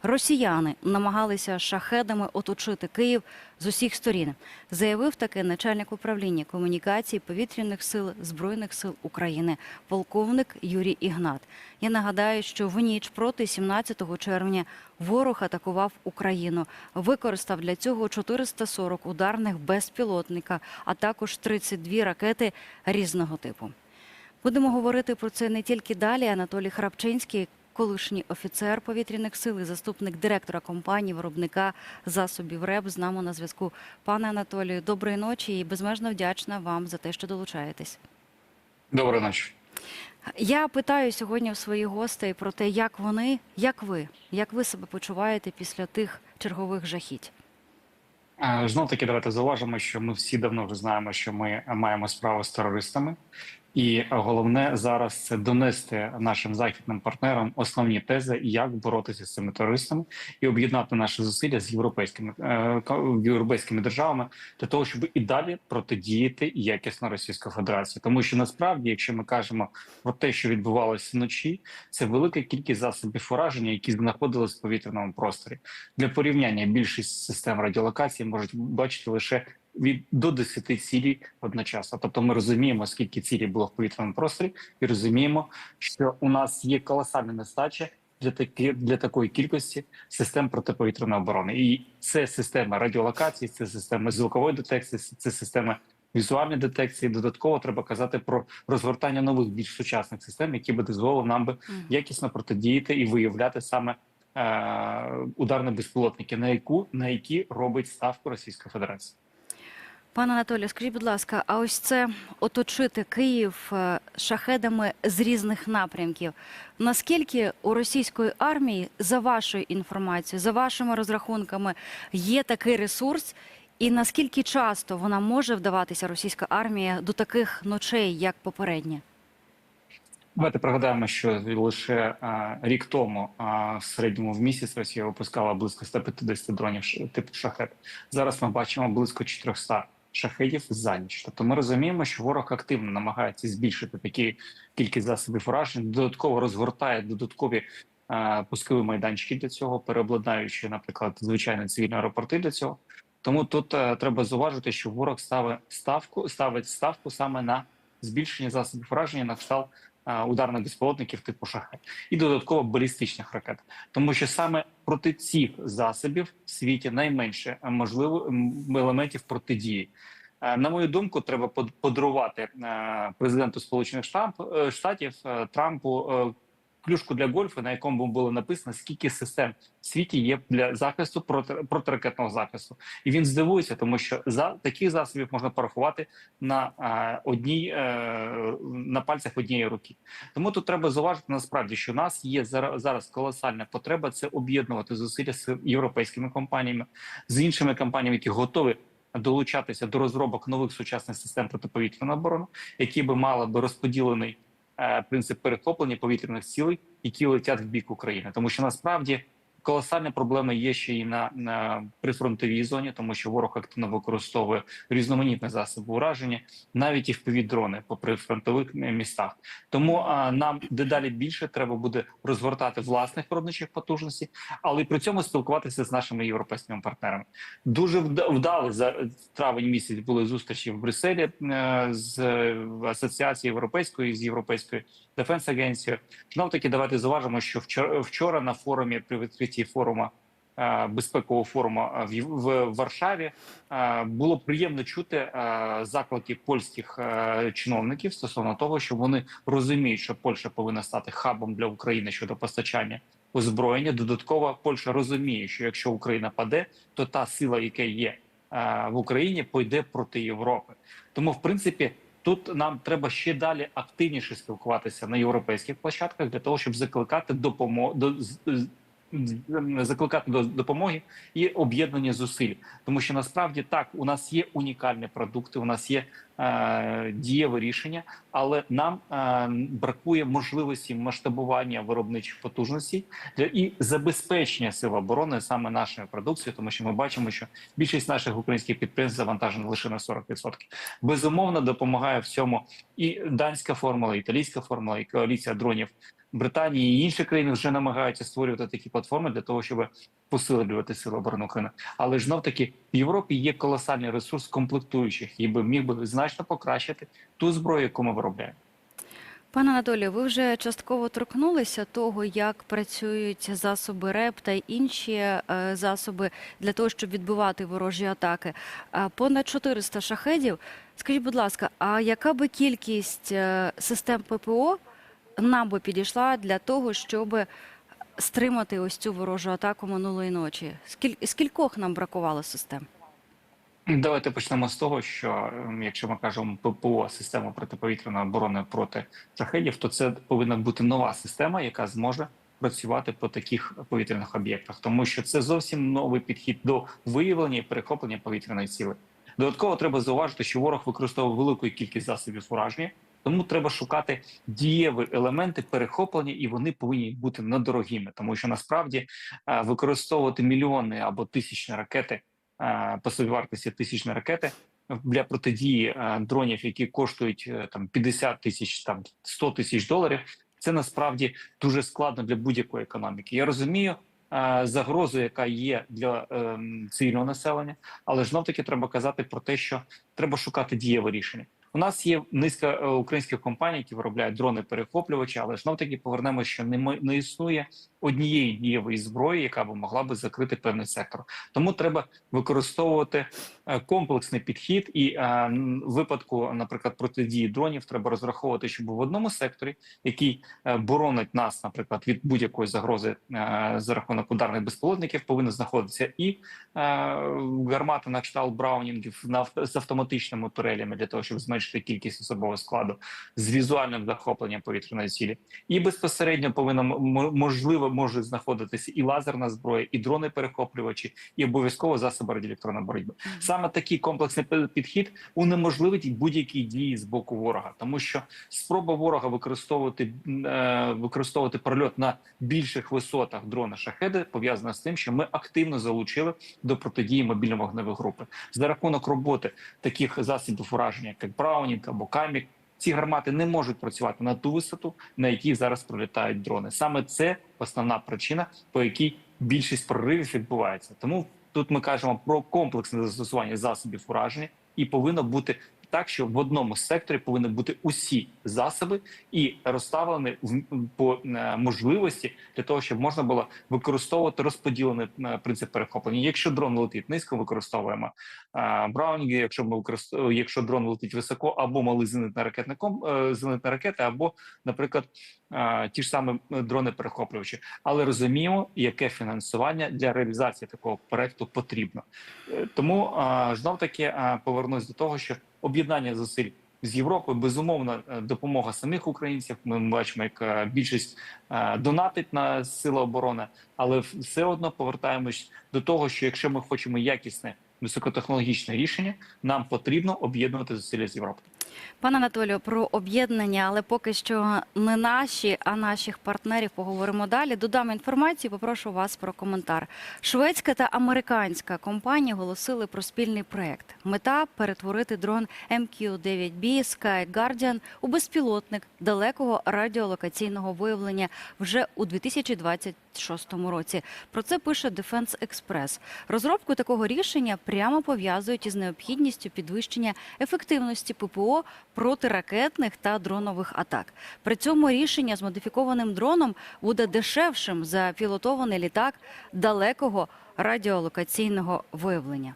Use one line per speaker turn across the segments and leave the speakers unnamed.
росіяни намагалися шахедами оточити Київ з усіх сторін. Заявив таки начальник управління комунікацій повітряних сил Збройних сил України, полковник Юрій Ігнат. Я нагадаю, що в ніч проти 17 червня ворог атакував Україну. Використав для цього 440 ударних безпілотника, а також 32 ракети різного типу. Будемо говорити про це не тільки далі. Анатолій Храпчинський, колишній офіцер повітряних сил і заступник директора компанії, виробника засобів РЕБ, з нами на зв'язку. Пане Анатолію, доброї ночі і безмежно вдячна вам за те, що долучаєтесь.
Доброї ночі.
Я питаю сьогодні у своїх гостей про те, як вони, як ви себе почуваєте після тих чергових жахіть.
Знов таки, давайте зауважимо, що ми всі давно вже знаємо, що ми маємо справу з терористами. І головне зараз це донести нашим західним партнерам основні тези, як боротися з цими терористами, і об'єднати наші зусилля з європейськими державами для того, щоб і далі протидіяти якісно Російської Федерації. Тому що насправді, якщо ми кажемо про те, що відбувалося вночі, це велика кількість засобів ураження, які знаходились в повітряному просторі. Для порівняння більшість систем радіолокації можуть бачити лише до 10 цілей одночасно. Тобто ми розуміємо, скільки цілей було в повітряному просторі, і розуміємо, що у нас є колосальна нестача для такої кількості систем протиповітряної оборони. І це система радіолокації, це система звукової детекції, це система візуальної детекції. Додатково треба казати про розгортання нових, більш сучасних систем, які би дозволили нам би якісно протидіяти і виявляти саме ударні безпілотники, на які робить ставку Російська Федерація.
Пане Анатолію, скажіть, будь ласка, а ось це оточити Київ шахедами з різних напрямків. Наскільки у російської армії, за вашою інформацією, за вашими розрахунками, є такий ресурс? І наскільки часто вона може вдаватися, російська армія, до таких ночей, як попередні?
Давайте пригадаємо, що лише рік тому в середньому в місяць Росія випускала близько 150 дронів типу «Шахед». Зараз ми бачимо близько 400 шахедів за ніч. Тобто ми розуміємо, що ворог активно намагається збільшити такі кількість засобів уражень, додатково розгортає додаткові пускові майданчики для цього, переобладнаючи, наприклад, звичайні цивільні аеропорти для цього. Тому тут треба зауважити, що ворог ставить ставку саме на збільшення засобів ураження на кшталт ударних безпілотників типу «Шахед» і додатково балістичних ракет. Тому що саме проти цих засобів в світі найменше можливо елементів протидії. На мою думку, треба подарувати президенту Сполучених Штатів Трампу клюшку для гольфу, на якому було написано, скільки систем в світі є для захисту, протиракетного захисту. І він здивується, тому що таких засобів можна порахувати на пальцях однієї руки. Тому тут треба зауважити насправді, що у нас є зараз колосальна потреба це об'єднувати зусилля з європейськими компаніями, з іншими компаніями, які готові долучатися до розробок нових сучасних систем протиповітряної оборони, які би мали би розподілений принцип перехоплення повітряних цілей, які летять в бік України. Тому що насправді колосальні проблеми є ще й на прифронтовій зоні, тому що ворог активно використовує різноманітні засоби ураження, навіть і впівдрони по прифронтових містах. Тому нам дедалі більше треба буде розгортати власних виробничих потужностей, але й при цьому спілкуватися з нашими європейськими партнерами. Дуже вдали за травень місяць були зустрічі в Брюсселі з Асоціацією Європейською, з Європейською Дефенс-агенцією. Знов-таки давайте зауважимо, що вчора на форумі при відкритті форуму, безпекового форуму в Варшаві, було приємно чути заклики польських чиновників стосовно того, що вони розуміють, що Польща повинна стати хабом для України щодо постачання озброєння. Додатково Польща розуміє, що якщо Україна паде, то та сила, яка є в Україні, пойде проти Європи. Тому, в принципі, тут нам треба ще далі активніше спілкуватися на європейських площадках для того, щоб закликати до допомоги і об'єднання зусиль. Тому що насправді так, у нас є унікальні продукти, у нас є дієве рішення, але нам бракує можливості масштабування виробничих потужностей і забезпечення сил оборони саме нашою продукцією, тому що ми бачимо, що більшість наших українських підприємств завантажена лише на 40%. Безумовно, допомагає в цьому і данська формула, і італійська формула, і коаліція дронів Британія і інші країни вже намагаються створювати такі платформи для того, щоб посилювати сили оборони України. Але ж знов таки в Європі є колосальний ресурс комплектуючих, і міг би значно покращити ту зброю, яку ми виробляємо.
Пане Анатолію, ви вже частково торкнулися того, як працюють засоби РЕП та інші засоби для того, щоб відбивати ворожі атаки. Понад 400 шахедів. Скажіть, будь ласка, а яка би кількість систем ППО нам би підійшла для того, щоб стримати ось цю ворожу атаку минулої ночі? Скількох нам бракувало систем?
Давайте почнемо з того, що якщо ми кажемо ППО, система протиповітряної оборони проти шахедів, то це повинна бути нова система, яка зможе працювати по таких повітряних об'єктах, тому що це зовсім новий підхід до виявлення і перехоплення повітряної сили. Додатково треба зауважити, що ворог використовує велику кількість засобів ураження, тому треба шукати дієві елементи перехоплення, і вони повинні бути недорогими, тому що насправді використовувати мільйонні або тисячні ракети по собівартості тисячні ракети для протидії дронів, які коштують там 50 тисяч, там 100 тисяч доларів. Це насправді дуже складно для будь-якої економіки. Я розумію загрозу, яка є для цивільного населення, але знов таки треба казати про те, що треба шукати дієве рішення. У нас є низка українських компаній, які виробляють дрони-перехоплювачі, але знов таки повернемося, що не існує однієї дієвої зброї, яка б могла би закрити певний сектор. Тому треба використовувати комплексний підхід, і в випадку, наприклад, протидії дронів треба розраховувати, щоб в одному секторі, який боронить нас, наприклад, від будь-якої загрози за рахунок ударних безпілотників, повинна знаходитися і гармата на кшталт браунінгів з автоматичними турелями для того, щоб зменшити кількість особового складу, з візуальним захопленням повітряної цілі, і безпосередньо повинна може знаходитися і лазерна зброя, і дрони-перехоплювачі, і обов'язково засоби радіоелектронної боротьби. Саме такий комплексний підхід унеможливить будь-які дії з боку ворога, тому що спроба ворога використовувати прольот на більших висотах дрона шахеди пов'язана з тим, що ми активно залучили до протидії мобільно-вогневої групи. За рахунок роботи таких засобів ураження, як Браунінг або Камік, ці гармати не можуть працювати на ту висоту, на якій зараз пролітають дрони. Саме це основна причина, по якій більшість проривів відбувається. Тому тут ми кажемо про комплексне застосування засобів ураження, і повинно бути так, що в одному секторі повинні бути усі засоби і розставлені по можливості для того, щоб можна було використовувати розподілений принцип перехоплення. Якщо дрон летить низько, використовуємо браунінги. Якщо дрон летить високо, або малий зенитні ракети, або, наприклад, ті ж самі дрони-перехоплювачі. Але розуміємо, яке фінансування для реалізації такого проекту потрібно. Тому знов таки повернусь до того, що об'єднання зусиль з Європою, безумовно, допомога самих українців. Ми бачимо, як більшість донатить на сили оборони, але все одно повертаємось до того, що якщо ми хочемо якісне високотехнологічне рішення, нам потрібно об'єднувати зусилля з Європою.
Пане Анатолію, про об'єднання, але поки що не наші, а наших партнерів поговоримо далі. Додам інформацію, попрошу вас про коментар. Шведська та американська компанії оголосили про спільний проєкт. Мета – перетворити дрон MQ-9B Sky Guardian у безпілотник далекого радіолокаційного виявлення вже у 2026 році. Про це пише Defense Express. Розробку такого рішення прямо пов'язують із необхідністю підвищення ефективності ППО протиракетних та дронових атак. При цьому рішення з модифікованим дроном буде дешевшим за пілотований літак далекого радіолокаційного виявлення.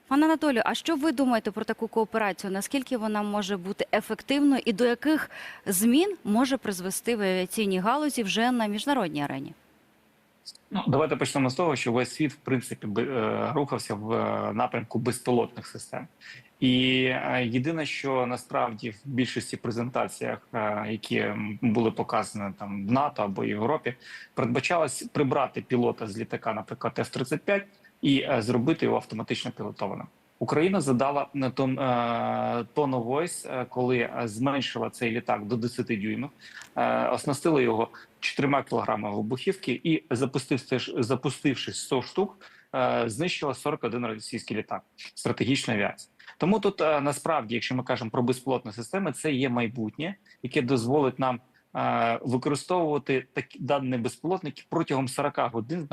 Пане Анатолію, а що ви думаєте про таку кооперацію? Наскільки вона може бути ефективною і до яких змін може призвести в авіаційній галузі вже на міжнародній арені?
Давайте почнемо з того, що весь світ, в принципі, рухався в напрямку безпілотних систем. І єдине, що насправді в більшості презентаціях, які були показані там в НАТО або Європі, передбачалось прибрати пілота з літака, наприклад, F-35, і зробити його автоматично пілотованим. Україна задала tone of voice, коли зменшила цей літак до 10 дюймів, оснастила його 4 кілограмами вибухівки і, запустивши 100 штук, знищила 41 російський літак стратегічної авіації. Тому тут насправді, якщо ми кажемо про безпілотні системи, це є майбутнє, яке дозволить нам використовувати такі дані безпілотники протягом 40 годин,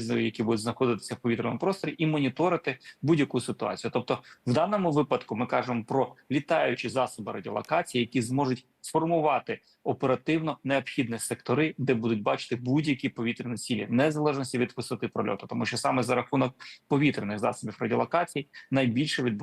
які будуть знаходитися в повітряному просторі, і моніторити будь-яку ситуацію. Тобто, в даному випадку ми кажемо про літаючі засоби радіолокації, які зможуть сформувати оперативно необхідні сектори, де будуть бачити будь-які повітряні цілі, незалежності від висоти прольоту, тому що саме за рахунок повітряних засобів радіолокації найбільше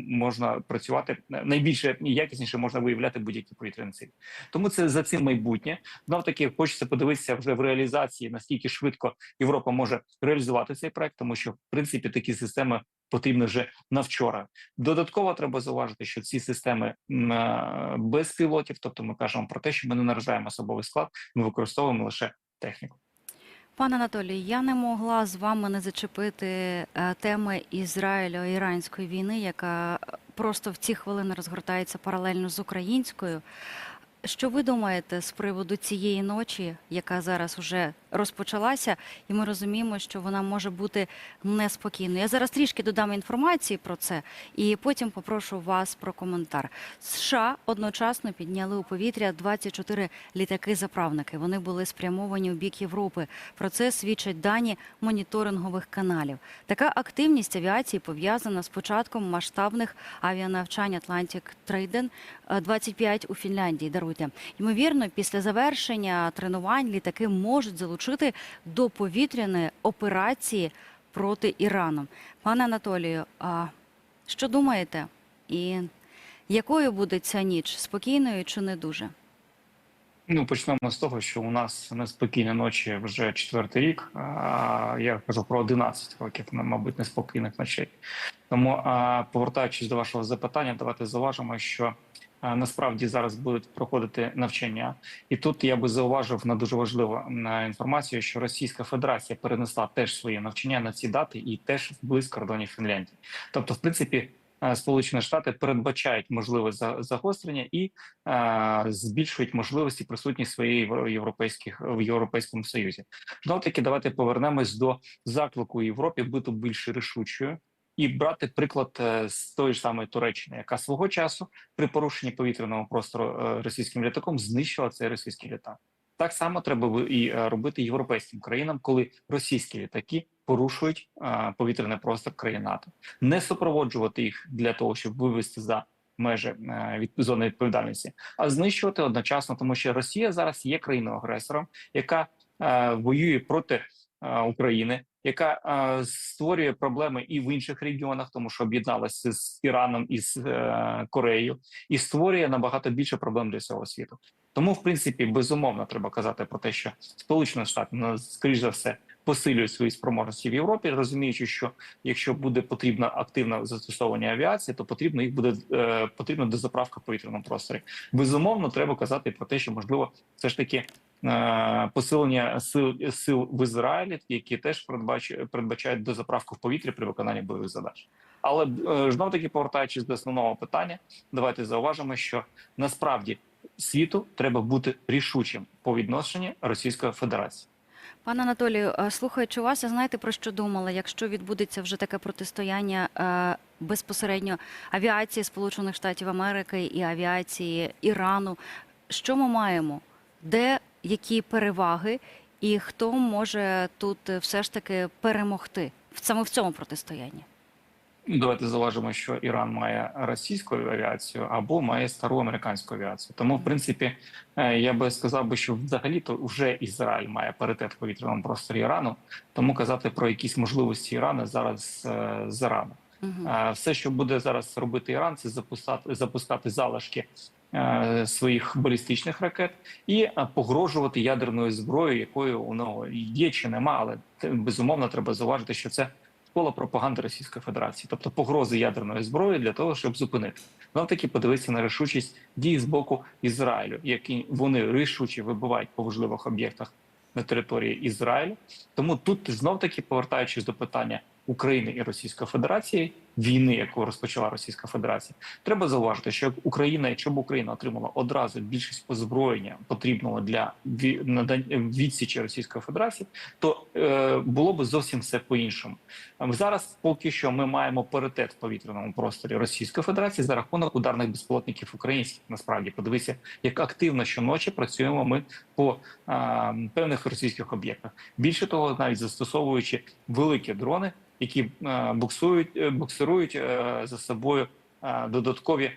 можна працювати, найбільше і якісніше можна виявляти будь-які повітряні цілі. Тому це за цим майбутнє. Знов таки хочеться подивитися вже в реалізації, наскільки швидко Європа може реалізувати цей проект, тому що в принципі такі системи потрібно вже на вчора. Додатково треба зауважити, що ці системи без пілотів, тобто ми кажемо про те, що ми не наражаємо особовий склад, ми використовуємо лише техніку.
Пане Анатолій, я не могла з вами не зачепити теми Ізраїльо-іранської війни, яка просто в ці хвилини розгортається паралельно з українською. Що ви думаєте з приводу цієї ночі, яка зараз вже розпочалася, і ми розуміємо, що вона може бути неспокійною? Я зараз трішки додам інформації про це, і потім попрошу вас про коментар. США одночасно підняли у повітря 24 літаки-заправники. Вони були спрямовані у бік Європи. Про це свідчать дані моніторингових каналів. Така активність авіації пов'язана з початком масштабних авіанавчань Atlantic Trident 25 у Фінляндії. Ймовірно, після завершення тренувань літаки можуть залучити до повітряної операції проти Ірану. Пане Анатолію, що думаєте? І якою буде ця ніч? Спокійною чи не дуже?
Ну, почнемо з того, що у нас неспокійні ночі вже 4-й рік. Я кажу про 11 років, мабуть, неспокійних ночей. Тому, повертаючись до вашого запитання, давайте зауважимо, що насправді зараз будуть проходити навчання. І тут я би зауважив на дуже важливу інформацію, що Російська Федерація перенесла теж свої навчання на ці дати і теж вблизь кордонів Фінляндії. Тобто, в принципі, Сполучені Штати передбачають можливість загострення і збільшують можливості присутність своєї в Європейському Союзі. Знову таки, давайте повернемось до заклику Європі бути більш рішучою і брати приклад з тої ж самої Туреччини, яка свого часу при порушенні повітряного простору російським літаком знищила цей російський літак. Так само треба і робити європейським країнам, коли російські літаки порушують повітряний простор країн НАТО. Не супроводжувати їх для того, щоб вивести за межі від зони відповідальності, а знищувати одночасно, тому що Росія зараз є країною-агресором, яка воює проти України, яка створює проблеми і в інших регіонах, тому що об'єдналася з Іраном і з Кореєю, і створює набагато більше проблем для всього світу. Тому, в принципі, безумовно, треба казати про те, що Сполучені Штати, скоріш за все, посилюють свої спроможності в Європі, розуміючи, що якщо буде потрібна активне застосовування авіації, то потрібна дозаправка в повітряному просторі. Безумовно, треба казати про те, що, можливо, все ж таки посилення сил в Ізраїлі, які теж передбачають дозаправку в повітрі при виконанні бойових задач. Але знов таки, повертаючись до основного питання, давайте зауважимо, що насправді світу треба бути рішучим по відношенню Російської Федерації.
Пане Анатолію, слухаючи вас, я знаєте, про що думала? Якщо відбудеться вже таке протистояння безпосередньо авіації Сполучених Штатів Америки і авіації Ірану, що ми маємо? Де які переваги і хто може тут все ж таки перемогти саме в цьому протистоянні?
Давайте зауважимо, що Іран має російську авіацію або має стару американську авіацію. Тому, в принципі, я би сказав, що взагалі-то вже Ізраїль має паритет в повітряному просторі Ірану, тому казати про якісь можливості Ірану зараз зарано. Все, що буде зараз робити Іран, це запускати залишки своїх балістичних ракет і погрожувати ядерною зброєю, якою у нього є чи нема, але безумовно треба зауважити, що це школа пропаганди Російської Федерації, тобто погрози ядерної зброї для того, щоб зупинити. Знов таки подивитися на рішучість дій з боку Ізраїлю, які вони рішуче вибивають по важливих об'єктах на території Ізраїлю. Тому тут знов таки, повертаючись до питання України і Російської Федерації, війни, яку розпочала Російська Федерація. Треба зауважити, що якщо б Україна отримала одразу більшість озброєння потрібного для відсічі Російської Федерації, то було б зовсім все по-іншому. Зараз поки що ми маємо паритет в повітряному просторі Російської Федерації за рахунок ударних безпілотників українських. Насправді, подивися, як активно щоночі працюємо ми по певних російських об'єктах. Більше того, навіть застосовуючи великі дрони, які буксирують за собою додаткові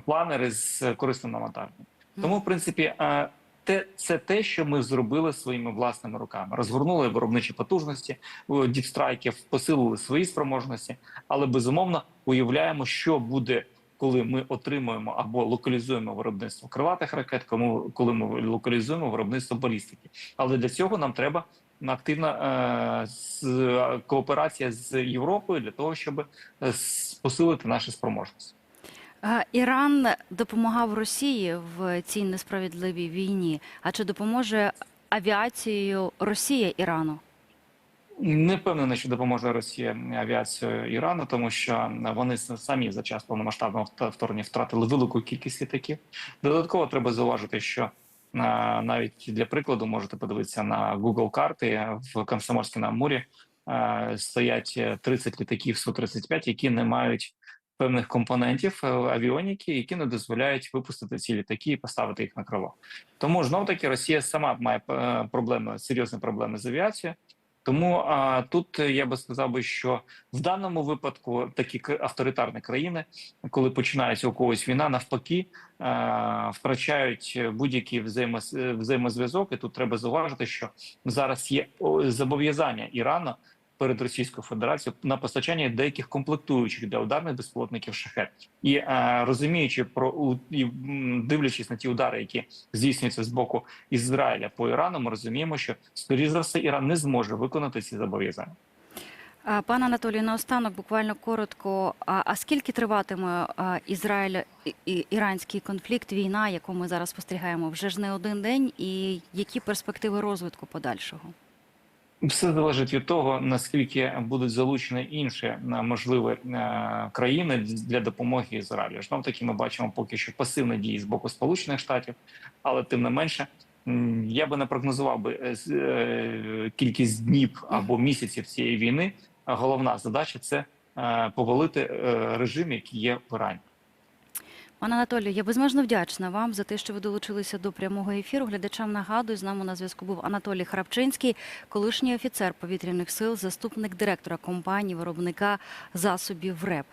планери з корисним навантаженням. Тому, в принципі, це те, що ми зробили своїми власними руками. Розгорнули виробничі потужності діпстрайків, посилили свої спроможності, але, безумовно, уявляємо, що буде, коли ми отримуємо або локалізуємо виробництво крилатих ракет, коли ми локалізуємо виробництво балістики. Але для цього нам треба активна кооперація з Європою для того, щоб посилити наші спроможності.
Іран допомагав Росії в цій несправедливій війні. А чи допоможе авіацією Росія Ірану?
Не впевнений, що допоможе Росія авіацію Ірану, тому що вони самі за час повномасштабного вторгнення втратили велику кількість літаків. Додатково треба зауважити, що навіть для прикладу можете подивитися на Google карти в Комсомольськ-на-Амурі стоять 30 літаків Су-35, які не мають певних компонентів авіоніки, які не дозволяють випустити ці літаки і поставити їх на крило. Тому знов таки Росія сама має серйозні проблеми з авіацією. Тому тут я би сказав, що в даному випадку такі авторитарні країни, коли починається у когось війна, навпаки втрачають будь-який взаємозв'язок. І тут треба зауважити, що зараз є зобов'язання Ірану перед Російською Федерацією на постачання деяких комплектуючих для ударних безпілотників «Шахед». І розуміючи і дивлячись на ті удари, які здійснюються з боку Ізраїля по Ірану, ми розуміємо, що, скоріш за все, Іран не зможе виконати ці зобов'язання.
Пане Анатолію, наостанок буквально коротко. А скільки триватиме Ізраїль-іранський конфлікт, війна, яку ми зараз спостерігаємо? Вже ж не один день. І які перспективи розвитку подальшого?
Все залежить від того, наскільки будуть залучені інші можливі країни для допомоги Ізраїлю. Знов таки ми бачимо поки що пасивні дії з боку Сполучених Штатів, але тим не менше я би не прогнозував би кількість днів або місяців цієї війни. Головна задача – це повалити режим, який є в Ірані.
Пане Анатолію, я безмежно вдячна вам за те, що ви долучилися до прямого ефіру. Глядачам нагадую, з нами на зв'язку був Анатолій Храпчинський, колишній офіцер повітряних сил, заступник директора компанії, виробника засобів РЕП.